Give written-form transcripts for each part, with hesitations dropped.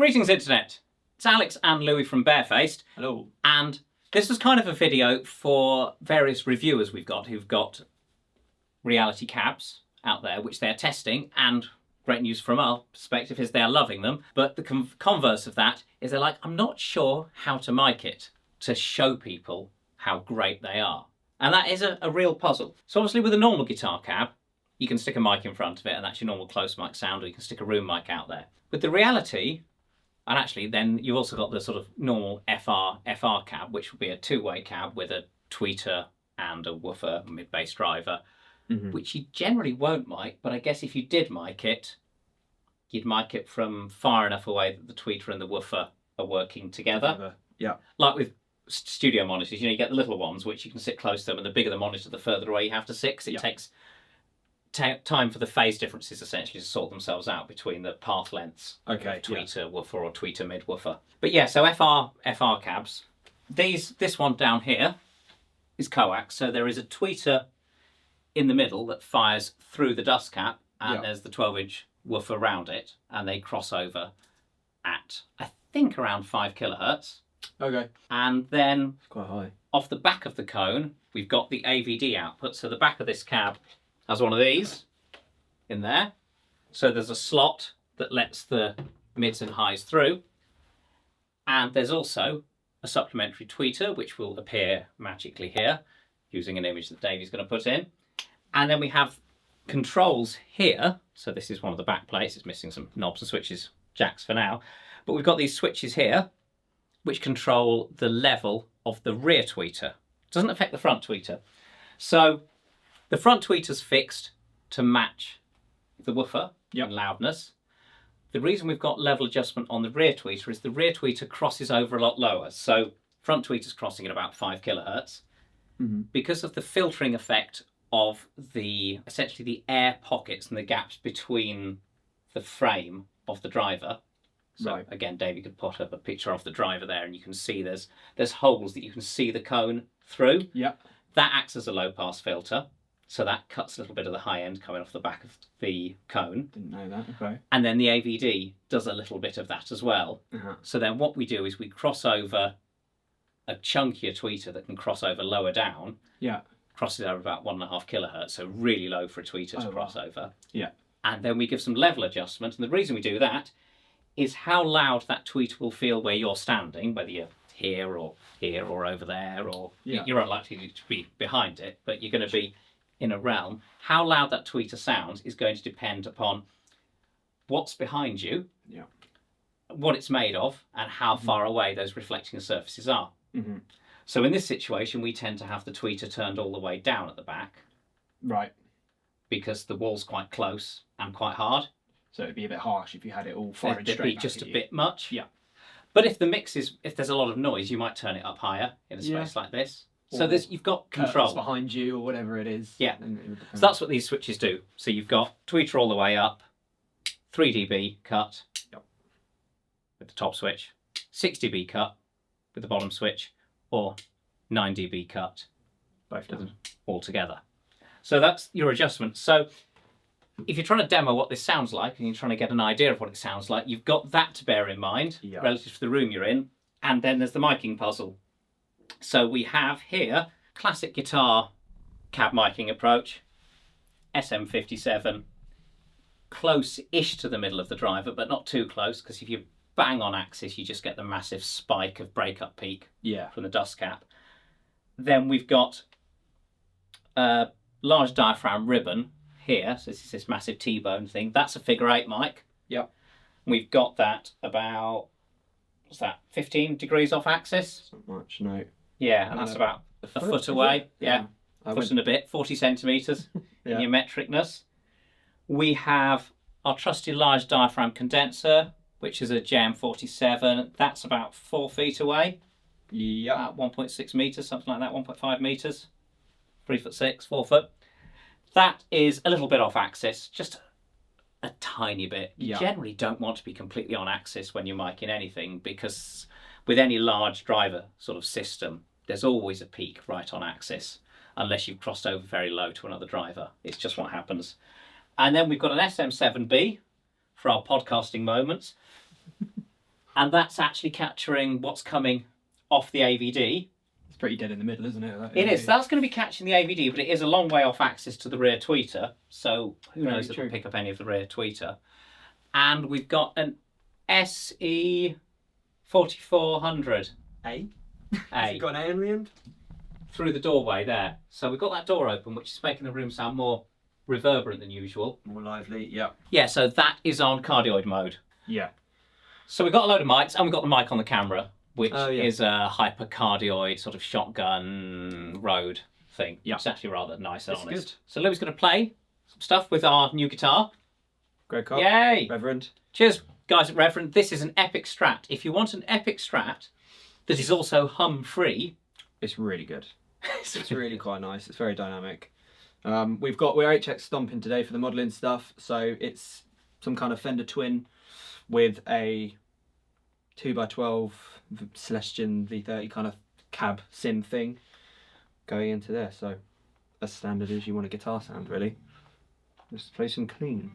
Greetings, Internet. It's Alex and Louis from Barefaced. Hello. And this was kind of a video for various reviewers we've got who've got reality cabs out there, which they're testing, and great news from our perspective is they're loving them. But the converse of that is they're like, I'm not sure how to mic it to show people how great they are. And that is a real puzzle. So obviously with a normal guitar cab, you can stick a mic in front of it and that's your normal close mic sound, or you can stick a room mic out there. With the Reality, and actually then you've also got the sort of normal FR cab, which would be a two-way cab with a tweeter and a woofer mid-bass driver, which you generally won't mic, but I guess if you did mic it, you'd mic it from far enough away that the tweeter and the woofer are working together. Yeah. Like with studio monitors, you get the little ones which you can sit close to them, and the bigger the monitor, the further away you have to sit, 'cause it takes time for the phase differences essentially to sort themselves out between the path lengths of tweeter woofer or tweeter mid woofer. But yeah, so FR cabs. This one down here is coax, so there is a tweeter in the middle that fires through the dust cap, and there's the 12-inch woofer around it, and they cross over at I think around 5 kilohertz. Okay. And then It's quite high. off the back of the cone, we've got the AVD output. So the back of this cab has one of these in there. So there's a slot that lets the mids and highs through. And there's also a supplementary tweeter, which will appear magically here using an image that Davey's going to put in. And then we have controls here. So this is one of the back plates. It's missing some knobs and switches, jacks for now. But we've got these switches here, which control the level of the rear tweeter. Doesn't affect the front tweeter. So the front tweeter's fixed to match the woofer in loudness. The reason we've got level adjustment on the rear tweeter is the rear tweeter crosses over a lot lower. So front tweeter's crossing at about 5 kilohertz. Because of the filtering effect of essentially the air pockets and the gaps between the frame of the driver. So again, David could put up a picture of the driver there, and you can see there's holes that you can see the cone through. Yeah. That acts as a low pass filter, so that cuts a little bit of the high end coming off the back of the cone. Didn't know that. Okay. And then the AVD does a little bit of that as well. So then what we do is we cross over a chunkier tweeter that can cross over lower down. Yeah. Crosses over about 1.5 kilohertz, so really low for a tweeter to cross over. Yeah. And then we give some level adjustment, and the reason we do that is how loud that tweeter will feel where you're standing, whether you're here or over there, or you're unlikely to be behind it, but you're going to be in a realm. How loud that tweeter sounds is going to depend upon what's behind you, what it's made of, and how far away those reflecting surfaces are. So in this situation, we tend to have the tweeter turned all the way down at the back. Right. Because the wall's quite close and quite hard. So it'd be a bit harsh if you had it all firing straight back. It'd be just a bit much. Yeah. But if there's a lot of noise, you might turn it up higher in a space like this. So you've got control behind you or whatever it is. Yeah. So that's what these switches do. So you've got tweeter all the way up, 3 dB cut with the top switch, 6 dB cut with the bottom switch, or 9 dB cut, both of them all together. So that's your adjustment. So if you're trying to demo what this sounds like and you're trying to get an idea of what it sounds like, you've got that to bear in mind relative to the room you're in. And then there's the miking puzzle. So we have here classic guitar cab miking approach, SM57, close-ish to the middle of the driver, but not too close, because if you bang on axis, you just get the massive spike of breakup peak from the dust cap. Then we've got a large diaphragm ribbon here, so this is this massive T-bone thing. That's a figure 8 mic. Yep. We've got that about, 15 degrees off axis? Not much, no. Yeah, and that's about a foot away. Yeah, foot and a bit, 40 centimetres in your metricness. We have our trusty large diaphragm condenser, which is a JM47. That's about 4 feet away. Yeah. About 1.6 metres, something like that, 1.5 metres. 3'6", 4 foot. That is a little bit off axis, just a tiny bit. You generally don't want to be completely on axis when you're miking anything, because with any large driver sort of system, there's always a peak right on axis, unless you've crossed over very low to another driver. It's just what happens. And then we've got an SM7B for our podcasting moments. and that's actually capturing what's coming off the AVD. It's pretty dead in the middle, isn't it? It is. That's going to be catching the AVD, but it is a long way off axis to the rear tweeter, so who knows if it'll pick up any of the rear tweeter. And we've got an SE 4400 A. A. You got an A on the end? Through the doorway there. So we've got that door open, which is making the room sound more reverberant than usual. More lively, yeah. Yeah, so that is on cardioid mode. Yeah. So we've got a load of mics, and we've got the mic on the camera, which Oh, yeah. is a hypercardioid sort of shotgun Rode thing. Yeah. It's actually rather nice and It's honest. good. So Louis going to play some stuff with our new guitar. Greg Cobb. Yay! Reverend. Cheers, guys at Reverend. This is an epic Strat. If you want an epic Strat that is also hum-free... It's really good. It's really quite nice. It's very dynamic. We're HX stomping today for the modelling stuff, so it's some kind of Fender Twin with a 2x12 Celestion V30 kind of cab sim thing going into there. So as standard as you want a guitar sound, really. Let's play some clean.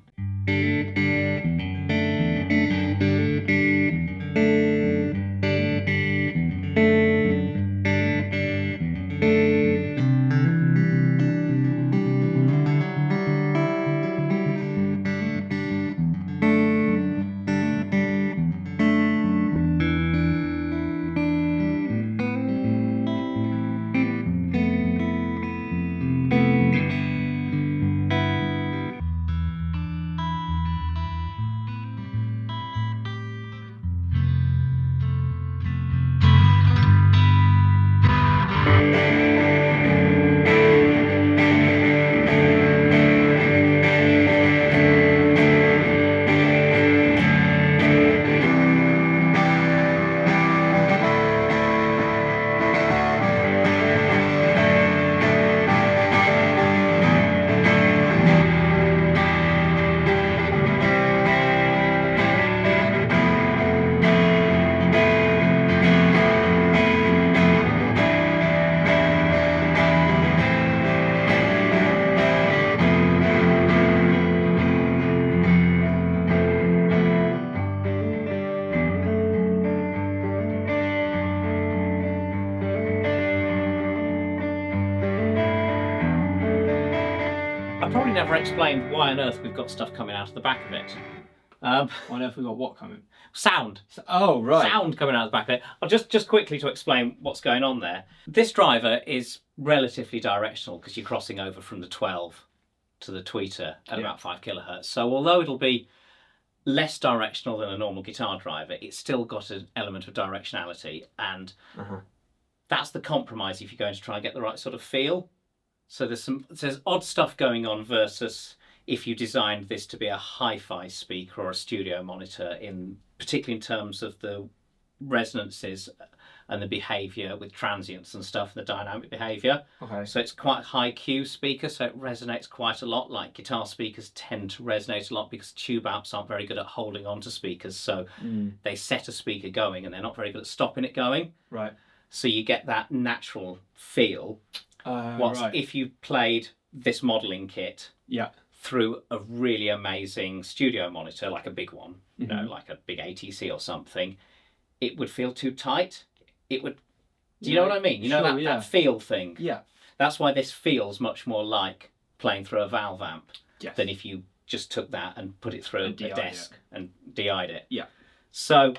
I probably never explained why on earth we've got stuff coming out of the back of it. Why on earth we got what coming? Sound. Oh, right. Sound coming out of the back of it. I'll just quickly to explain what's going on there. This driver is relatively directional because you're crossing over from the 12 to the tweeter at about 5 kilohertz. So although it'll be less directional than a normal guitar driver, it's still got an element of directionality, and that's the compromise if you're going to try and get the right sort of feel. So there's odd stuff going on versus if you designed this to be a hi-fi speaker or a studio monitor, particularly in terms of the resonances and the behaviour with transients and stuff, the dynamic behaviour. Okay. So it's quite a high Q speaker, so it resonates quite a lot. Like guitar speakers tend to resonate a lot because tube amps aren't very good at holding on to speakers, so they set a speaker going and they're not very good at stopping it going. Right. So you get that natural feel. Right. If you played this modelling kit through a really amazing studio monitor, like a big one, you know, like a big ATC or something, it would feel too tight. It would. Do you know what I mean? You know that feel thing. Yeah. That's why this feels much more like playing through a valve amp than if you just took that and put it through a desk and DI'd it. Yeah. So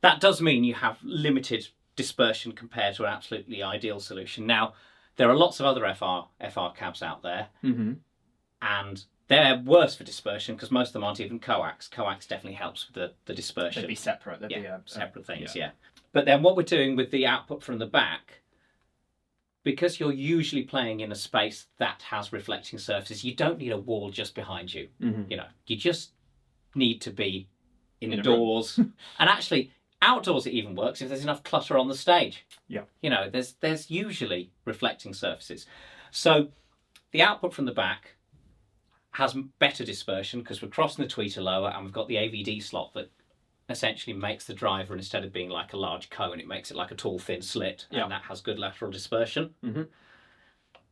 that does mean you have limited dispersion compared to an absolutely ideal solution. Now, there are lots of other FR cabs out there, and they're worse for dispersion because most of them aren't even coax. Coax definitely helps with the dispersion. They'd be separate. They'd be separate things, But then what we're doing with the output from the back, because you're usually playing in a space that has reflecting surfaces, you don't need a wall just behind you. You know, you just need to be indoors. And actually, outdoors it even works if there's enough clutter on the stage. Yeah. You know, there's usually reflecting surfaces. So the output from the back has better dispersion because we're crossing the tweeter lower and we've got the AVD slot that essentially makes the driver, instead of being like a large cone, it makes it like a tall thin slit, and that has good lateral dispersion.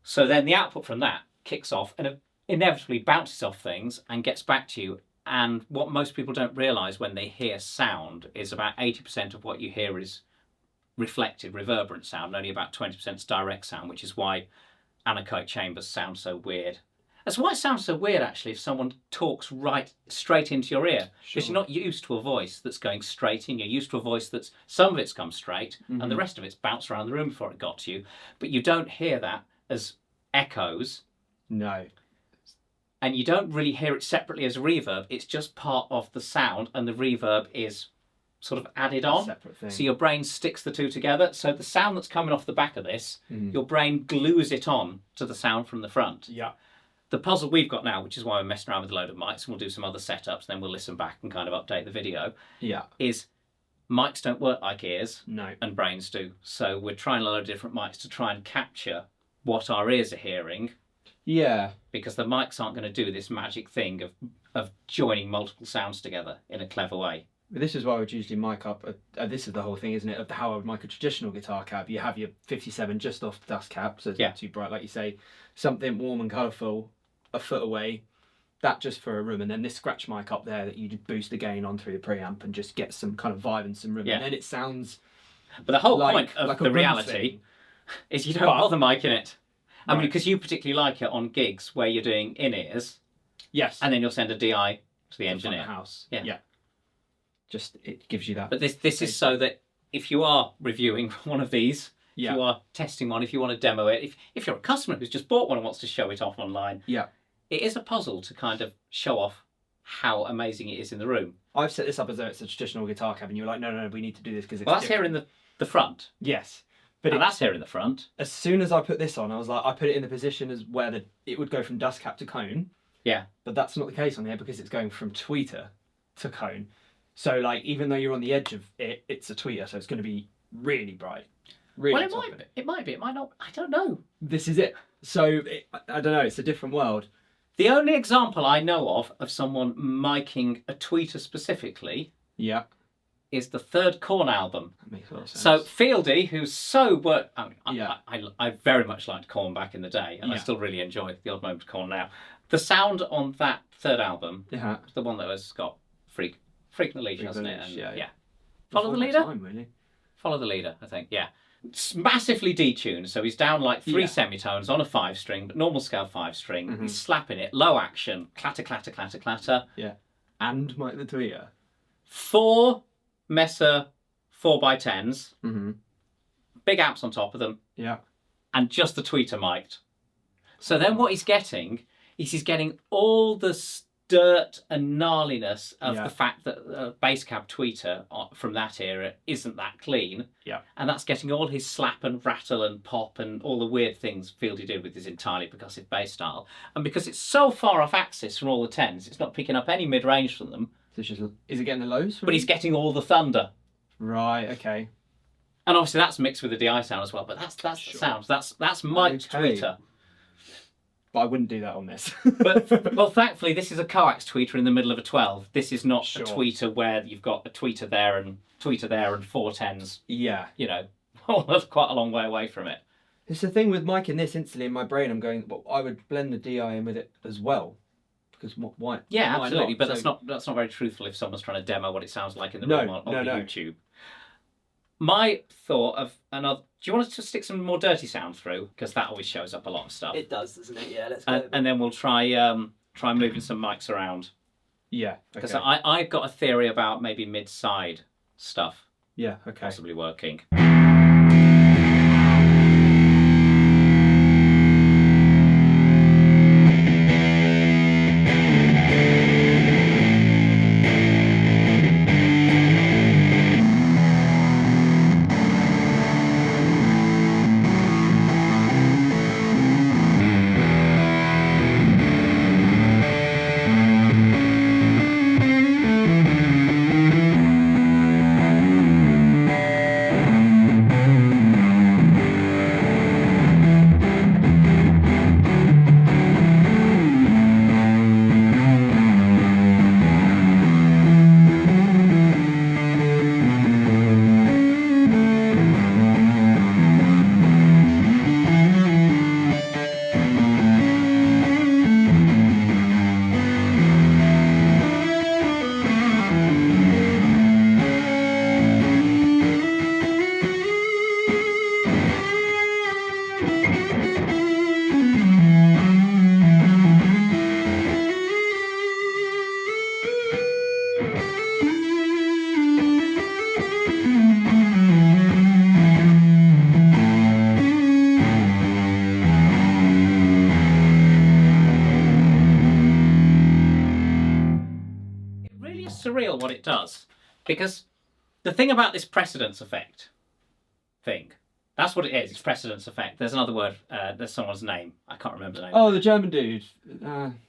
So then the output from that kicks off and it inevitably bounces off things and gets back to you, And what most people don't realise when they hear sound is about 80% of what you hear is reflected, reverberant sound, and only about 20% is direct sound, which is why anechoic chambers sound so weird. That's why it sounds so weird, actually, if someone talks right straight into your ear. Because you're not used to a voice that's going straight in. You're used to a voice that's, some of it's come straight, and the rest of it's bounced around the room before it got to you. But you don't hear that as echoes. No. And you don't really hear it separately as reverb. It's just part of the sound, and the reverb is sort of added on. Separate thing. So your brain sticks the two together. So the sound that's coming off the back of this, your brain glues it on to the sound from the front. Yeah. The puzzle we've got now, which is why we're messing around with a load of mics, and we'll do some other setups, then we'll listen back and kind of update the video, is mics don't work like ears, and brains do. So we're trying a lot of different mics to try and capture what our ears are hearing. Yeah. Because the mics aren't going to do this magic thing of joining multiple sounds together in a clever way. This is why I would usually mic up, this is the whole thing, isn't it, of how I would mic a traditional guitar cab. You have your 57 just off the dust cap, so it's not too bright, like you say. Something warm and colourful, a foot away, that just for a room. And then this scratch mic up there that you boost the gain on through the preamp and just get some kind of vibe and some room. And then it sounds... But the whole point of the Reality is you don't bother micing it. I mean, because you particularly like it on gigs where you're doing in-ears. Yes. And then you'll send a DI to the engineer. The house. Yeah. Just, it gives you that. But this is so that if you are reviewing one of these, if you are testing one, if you want to demo it, if you're a customer who's just bought one and wants to show it off online, it is a puzzle to kind of show off how amazing it is in the room. I've set this up as though it's a traditional guitar cab, and you're like, no, we need to do this because it's that's here in the front. Yes. But that's here in the front. As soon as I put this on, I was like, I put it in the position as where it would go from dust cap to cone. Yeah. But that's not the case on here because it's going from tweeter to cone. So, like, even though you're on the edge of it, it's a tweeter, so it's going to be really bright. Really it might be, it might not. I don't know. This is it. So, I don't know, it's a different world. The only example I know of someone miking a tweeter specifically is the third Korn album. That makes a lot of sense. So Fieldy, who's so I very much liked Korn back in the day, and I still really enjoy the odd moment of Korn now. The sound on that third album, the one that has got Freak the Leader, hasn't it? And, Follow the Leader? Really. Follow the Leader, I think, It's massively detuned, so he's down like 3 semitones on a 5-string, but normal scale 5-string. He's slapping it, low action, clatter, clatter, clatter, clatter. Yeah. And Mike the Tweeter. 4 Messer 4x10s, big amps on top of them, and just the tweeter mic'd. So then what he's getting is he's getting all the dirt and gnarliness of the fact that a bass cab tweeter from that era isn't that clean, and that's getting all his slap and rattle and pop and all the weird things Fieldy did with his entirely percussive bass style. And because it's so far off axis from all the 10s, it's not picking up any mid-range from them. Is it getting the lows? But he's getting all the thunder. Right, okay. And obviously that's mixed with the DI sound as well, but that's the sound. That's Mike's tweeter. But I wouldn't do that on this. But well, thankfully this is a coax tweeter in the middle of a 12. This is not a tweeter where you've got a tweeter there and 4 10s. Yeah. You know, that's quite a long way away from it. It's the thing with mic in this instantly in my brain. I'm going, well, I would blend the DI in with it as well. Because why? Yeah, why absolutely. not? But that's not very truthful if someone's trying to demo what it sounds like in the room on YouTube. My thought of another. Do you want us to stick some more dirty sound through? Because that always shows up a lot of stuff. It does, doesn't it? Yeah, let's go. And then we'll try moving some mics around. Yeah. Because I've got a theory about maybe mid-side stuff. Yeah. Okay. Possibly working. does. Because the thing about this precedence effect thing, that's what it is. It's precedence effect. There's another word. There's someone's name. I can't remember the name. Oh, the German dude.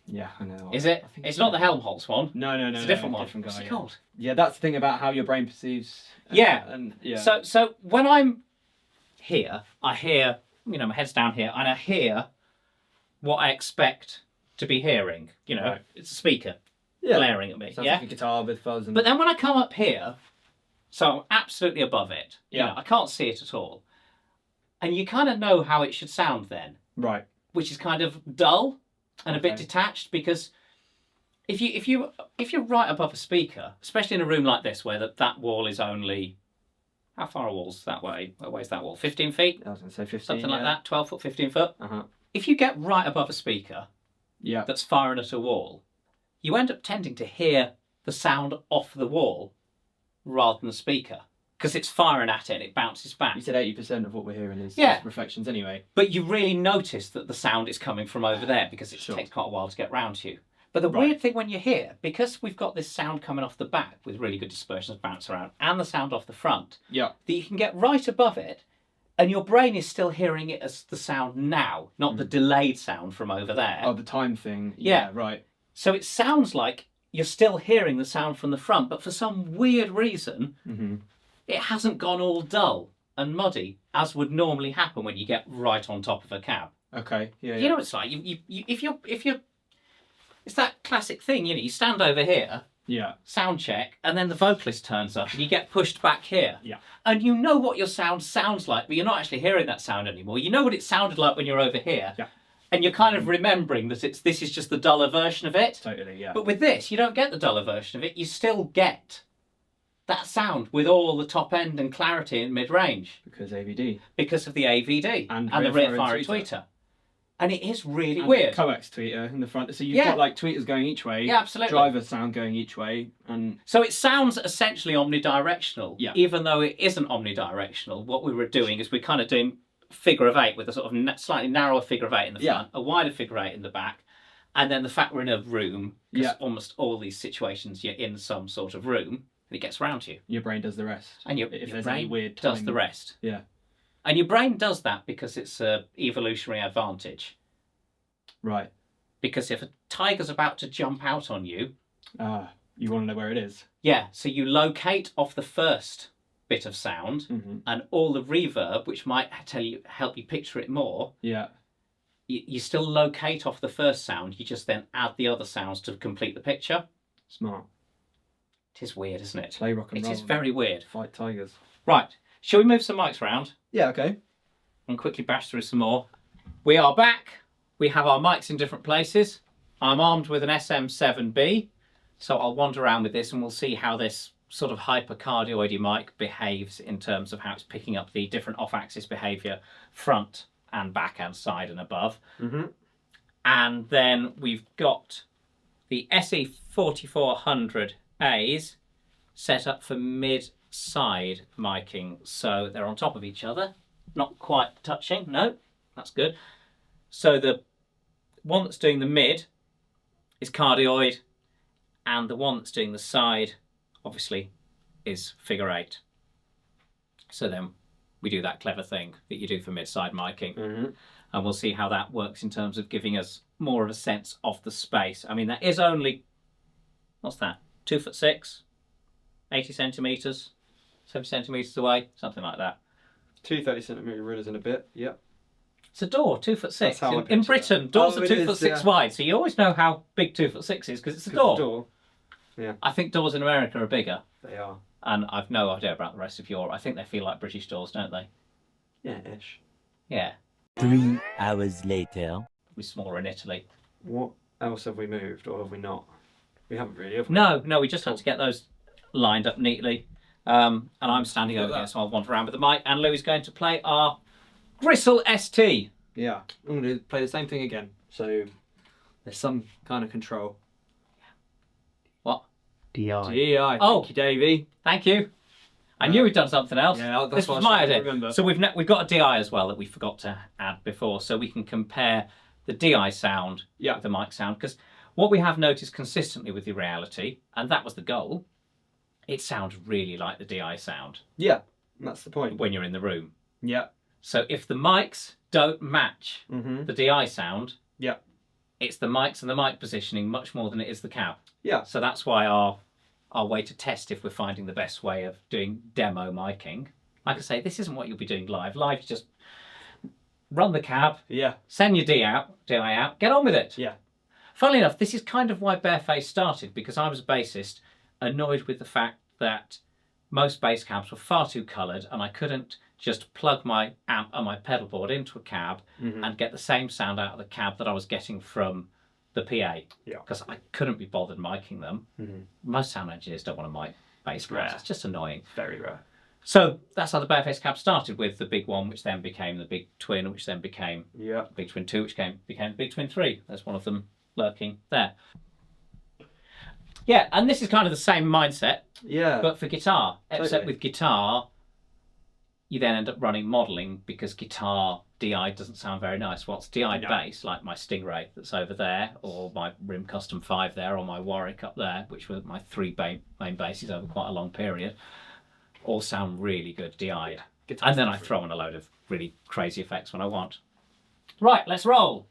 Yeah, I know. Is it? I think It's not the Helmholtz one. No, It's a different one. Different guy, What's it yeah. called? Yeah, that's the thing about how your brain perceives. Yeah. And yeah. So when I'm here, I hear, my head's down here, and I hear what I expect to be hearing. Right. It's a speaker yeah. blaring at me. Sounds yeah. like a guitar with fuzz. And... But then when I come up here, so I'm absolutely above it. Yeah. I can't see it at all. And you kind of know how it should sound then. Right. Which is kind of dull and a bit detached, because if you're right above a speaker, especially in a room like this where that wall is only, how far a wall's that way? Where's that wall? 15 feet? I was going to say 15. Something like that. 12 foot, 15 foot. Uh-huh. If you get right above a speaker that's firing at a wall, you end up tending to hear the sound off the wall rather than the speaker, because it's firing at it and it bounces back. You said 80% of what we're hearing is reflections anyway. But you really notice that the sound is coming from over there, because it takes quite a while to get round to you. But the weird thing when you're here, because we've got this sound coming off the back with really good dispersions bounce around, and the sound off the front, that you can get right above it, and your brain is still hearing it as the sound now, not the delayed sound from over there. Oh, the time thing. Yeah. Right. So it sounds like you're still hearing the sound from the front, but for some weird reason, it hasn't gone all dull and muddy as would normally happen when you get right on top of a cab. Okay. Yeah. You know what it's like? If you're, it's that classic thing. You stand over here. Yeah. Sound check, and then the vocalist turns up, and you get pushed back here. Yeah. And you know what your sound sounds like, but you're not actually hearing that sound anymore. You know what it sounded like when you're over here. Yeah. And you're kind of remembering that this is just the duller version of it. Totally. Yeah. But with this, you don't get the duller version of it. You still get that sound with all the top end and clarity in mid-range. Because AVD. Because of the AVD and the rear-firing tweeter. And it is really weird. Coax tweeter in the front. So you've got like tweeters going each way. Yeah, absolutely. Driver sound going each way. And so it sounds essentially omnidirectional. Yeah. Even though it isn't omnidirectional. What we were doing is we're kind of doing figure of eight with a sort of slightly narrower figure of eight in the front, a wider figure eight in the back. And then the fact we're in a room, because almost all these situations you're in some sort of room, and it gets round you. Your brain does the rest. And your brain does the rest. Yeah. And your brain does that because it's an evolutionary advantage. Right. Because if a tiger's about to jump out on you... you want to know where it is. Yeah, so you locate off the first bit of sound, and all the reverb, which might help you picture it more. Yeah. You still locate off the first sound, you just then add the other sounds to complete the picture. Smart. It is weird, isn't it? Play rock and roll. It is very weird. Fight tigers. Right, shall we move some mics around? Yeah, okay. And quickly bash through some more. We are back. We have our mics in different places. I'm armed with an SM7B, so I'll wander around with this and we'll see how this sort of hypercardioidy mic behaves in terms of how it's picking up the different off-axis behaviour front and back and side and above. And then we've got the SE4400As set up for mid-side miking, so they're on top of each other, not quite touching. No, that's good. So the one that's doing the mid is cardioid, and the one that's doing the side obviously is figure eight. So then we do that clever thing that you do for mid-side miking, and we'll see how that works in terms of giving us more of a sense of the space. I mean, that is only, what's that, 2'6", 80 centimetres, 70 centimetres away, something like that. 2 30cm rulers in a bit. Yep. It's a door, 2'6". In Britain, doors are 2'6" wide, so you always know how big 2'6" is because it's a door. Yeah. I think doors in America are bigger. They are. And I've no idea about the rest of Europe. I think they feel like British doors, don't they? Yeah, ish. Yeah. 3 hours later. We're smaller in Italy. What else have we moved, or have we not? We haven't really, have we? No, we just had to get those lined up neatly. And I'm standing over here, so I'll wander around with the mic. And Louis going to play our Gristle ST. Yeah, I'm going to play the same thing again. So there's some kind of control. What? DI. DI. Oh. Thank you, Davey. Thank you. I knew we'd done something else. Yeah, that's this what was I my was trying idea. to remember. So we've got a DI as well that we forgot to add before, so we can compare the DI sound with the mic sound, because what we have noticed consistently with the Reality, and that was the goal, it sounds really like the DI sound Yeah, that's the point. when you're in the room. Yeah. So if the mics don't match Mm-hmm. the DI sound, Yeah. it's the mics and the mic positioning much more than it is the cab. Yeah. So that's why our way to test if we're finding the best way of doing demo miking. Like I say, this isn't what you'll be doing live. Live, you just run the cab, Yeah. send your DI out, get on with it. Yeah. Funnily enough, this is kind of why Bareface started, because I was a bassist, annoyed with the fact that most bass cabs were far too coloured and I couldn't just plug my amp and my pedal board into a cab and get the same sound out of the cab that I was getting from the PA. Yeah. Because I couldn't be bothered miking them. Most sound engineers don't want to mic bass cabs. Rare. It's just annoying. Very rare. So that's how the Bareface cab started, with the big one, which then became the Big Twin, which then became Yeah. Big Twin 2, which became Big Twin 3. There's one of them lurking there. Yeah, and this is kind of the same mindset, Yeah. but for guitar. Except Totally. with guitar, you then end up running modelling, because guitar DI doesn't sound very nice. Well, it's DI No. bass, like my Stingray that's over there, or my Rim Custom 5 there, or my Warwick up there, which were my three main basses over quite a long period, all sound really good DI. Guitar's And then I different. throw in a load of really crazy effects when I want. Right, let's roll.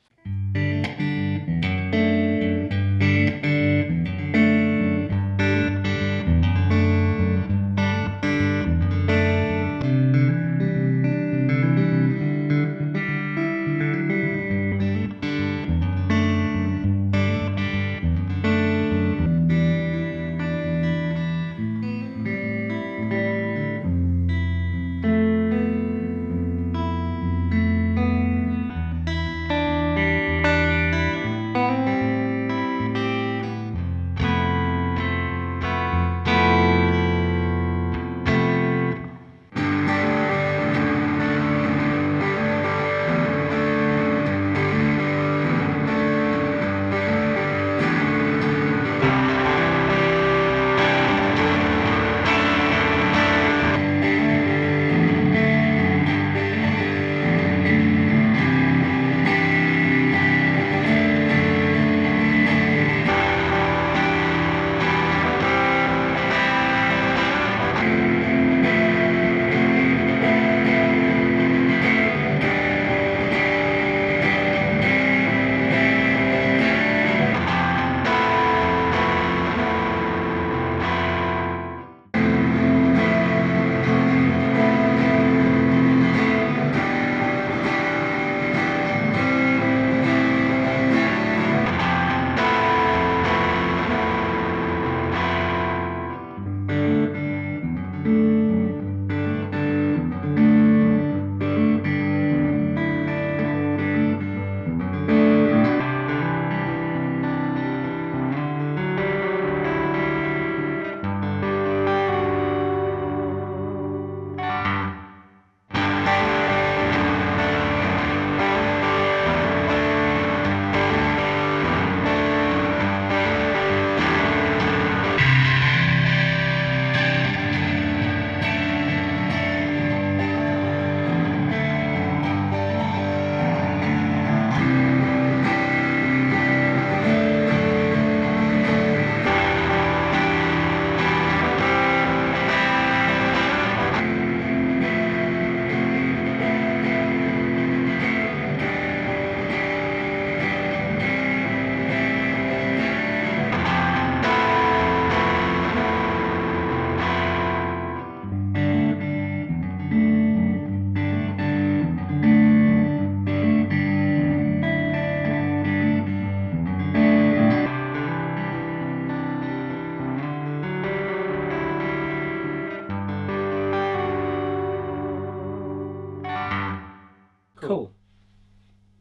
Cool.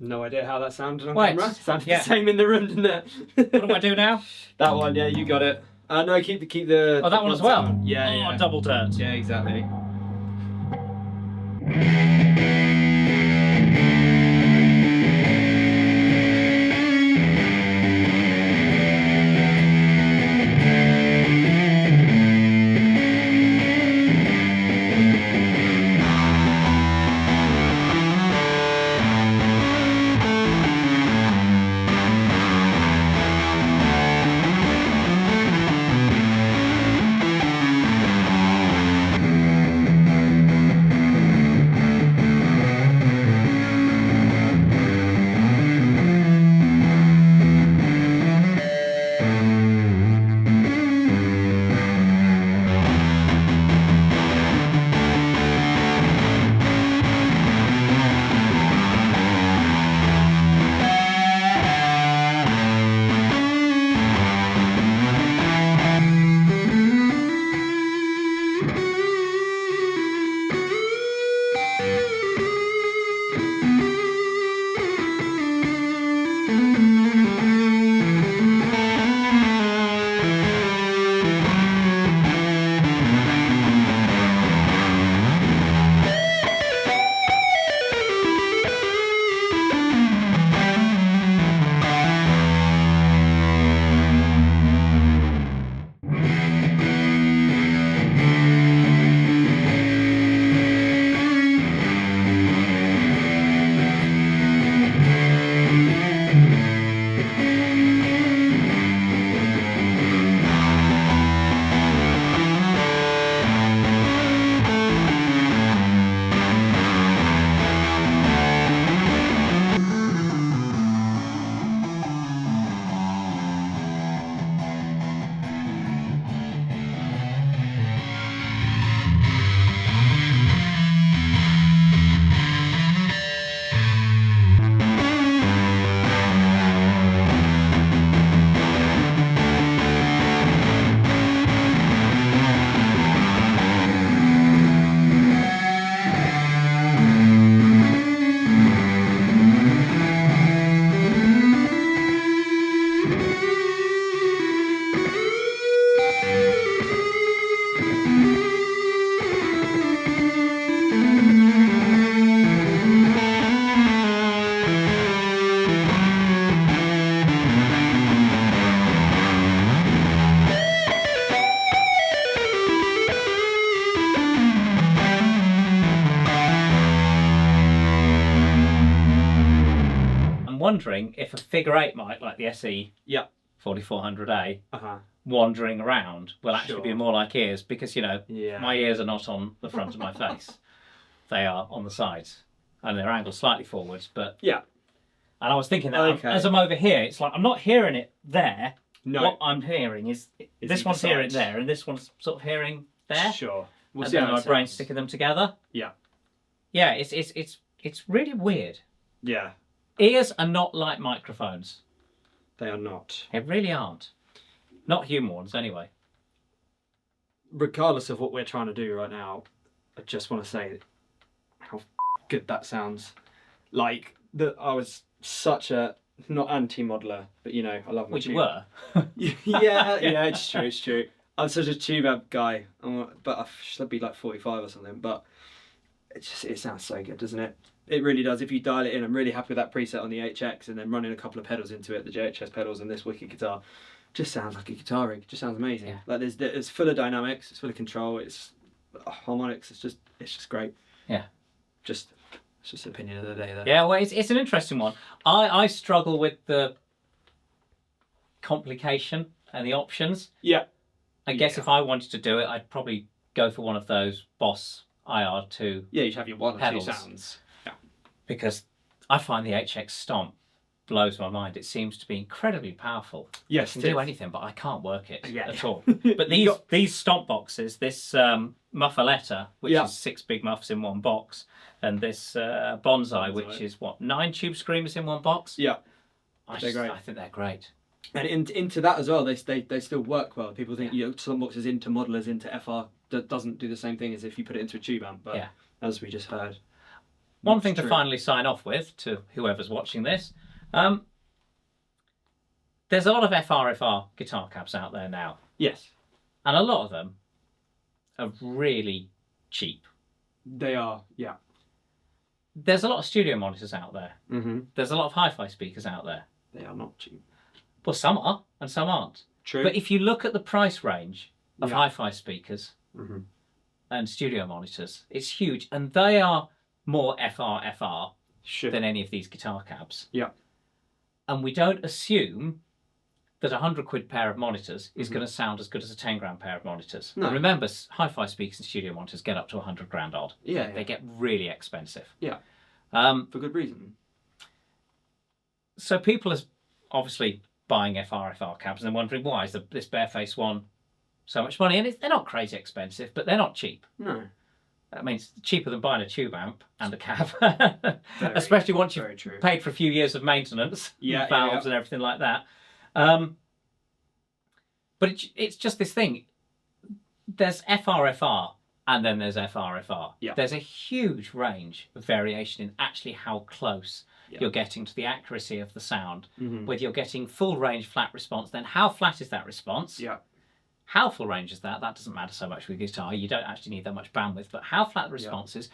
No idea how that sounded on Right, camera. Sounded yeah. the same in the room, didn't it? What do I do now? That one, yeah, you got it. No, keep the. Oh, that one as well? sound. Yeah, Oh, yeah. double turns. Yeah, exactly. wondering if a figure 8 mic like the SE Yeah. 4400A Uh-huh. wandering around will actually be Sure. more like ears, because Yeah. my ears are not on the front of my face; they are on the sides, and they're angled slightly forwards. But Yeah. and I was thinking that Okay. as I'm over here, it's like I'm not hearing it there. No. What I'm hearing is this either one's hearing side. there, and this one's sort of hearing there. Sure. We'll And see then how my it brain's sounds. sticking them together. Yeah. Yeah, it's really weird. Yeah. Ears are not like microphones. They are not. They really aren't. Not human ones, anyway. Regardless of what we're trying to do right now, I just want to say how good that sounds. Like, I was such a, not anti-modeler, but I love my Which you tube. were. yeah, it's true. I'm such a tube amp guy, but I should be like 45 or something, but it sounds so good, doesn't it? It really does. If you dial it in, I'm really happy with that preset on the HX, and then running a couple of pedals into it, the JHS pedals and this wicked guitar, just sounds like a guitar rig. Just sounds amazing. Yeah. Like it's full of dynamics, it's full of control, it's harmonics. It's just great. Yeah. It's just the opinion of the day there. Yeah, well, it's an interesting one. I struggle with the complication and the options. Yeah. I guess if I wanted to do it, I'd probably go for one of those Boss IR2 Yeah, you should have your one or pedals. two sounds. Yeah. Because I find the HX Stomp blows my mind. It seems to be incredibly powerful. Yes, It can do anything, but I can't work it Yeah. at all. But these Stomp boxes, this Muffaletta, which is 6 big muffs in one box, and this Bonsai, which is 9 tube screamers in one box. Yeah. They're great. I think they're great. And into that as well, they still work well. People think some boxes into modelers, into FR, that doesn't do the same thing as if you put it into a tube amp. But as we just heard, one thing to finally sign off with to whoever's watching this, there's a lot of FR guitar cabs out there now. Yes, and a lot of them are really cheap. they are. Yeah. There's a lot of studio monitors out there. Mm-hmm. There's a lot of hi-fi speakers out there. They are not cheap. Well, some are and some aren't. True. But if you look at the price range of hi-fi speakers and studio monitors, it's huge, and they are more FR than any of these guitar cabs. Yeah. And we don't assume that a £100 pair of monitors is going to sound as good as a 10 grand pair of monitors. No. And remember, hi-fi speakers and studio monitors get up to 100 grand odd. Yeah. They get really expensive. Yeah. For good reason. So people are obviously buying FR cabs and they're wondering, why is this barefaced one so much money? And they're not crazy expensive, but they're not cheap. No. I mean, it's cheaper than buying a tube amp and a cab, especially once you've paid for a few years of maintenance, valves and everything like that. But it's just this thing. There's FR and then there's FR. Yeah. There's a huge range of variation in actually how close you're getting to the accuracy of the sound. Whether you're getting full range flat response, then how flat is that response? Yeah. How full range is that? That doesn't matter so much with guitar. You don't actually need that much bandwidth. But how flat the response is,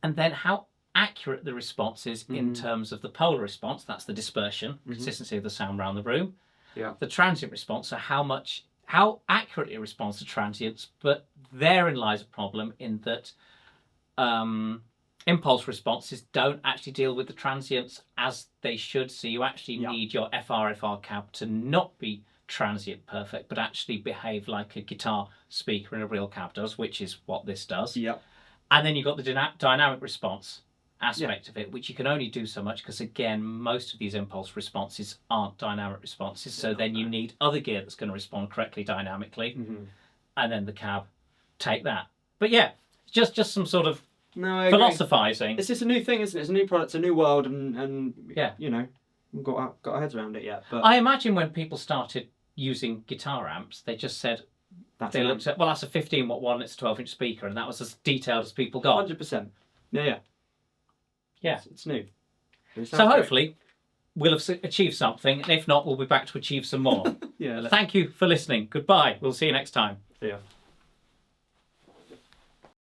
and then how accurate the response is in terms of the polar response. That's the dispersion, consistency of the sound around the room. Yeah. The transient response, so how accurately it responds to transients. But therein lies a problem in that impulse responses don't actually deal with the transients as they should. So you actually need your FR cab to not be transient perfect, but actually behave like a guitar speaker in a real cab does, which is what this does. Yeah. And then you've got the dynamic response aspect of it, which you can only do so much because, again, most of these impulse responses aren't dynamic responses. So then you need other gear that's going to respond correctly dynamically, and then the cab take that. But yeah, just some sort of philosophizing. It's just a new thing, isn't it? It's a new product, it's a new world, and we've got our heads around it yet. But I imagine when people started using guitar amps, they just said, they looked at, well, that's a 15 watt one, it's a 12-inch speaker, and that was as detailed as people got. 100%. Yeah. It's new. So hopefully we'll have achieved something, and if not, we'll be back to achieve some more. Yeah. Thank you for listening. Goodbye. We'll see you next time. See ya.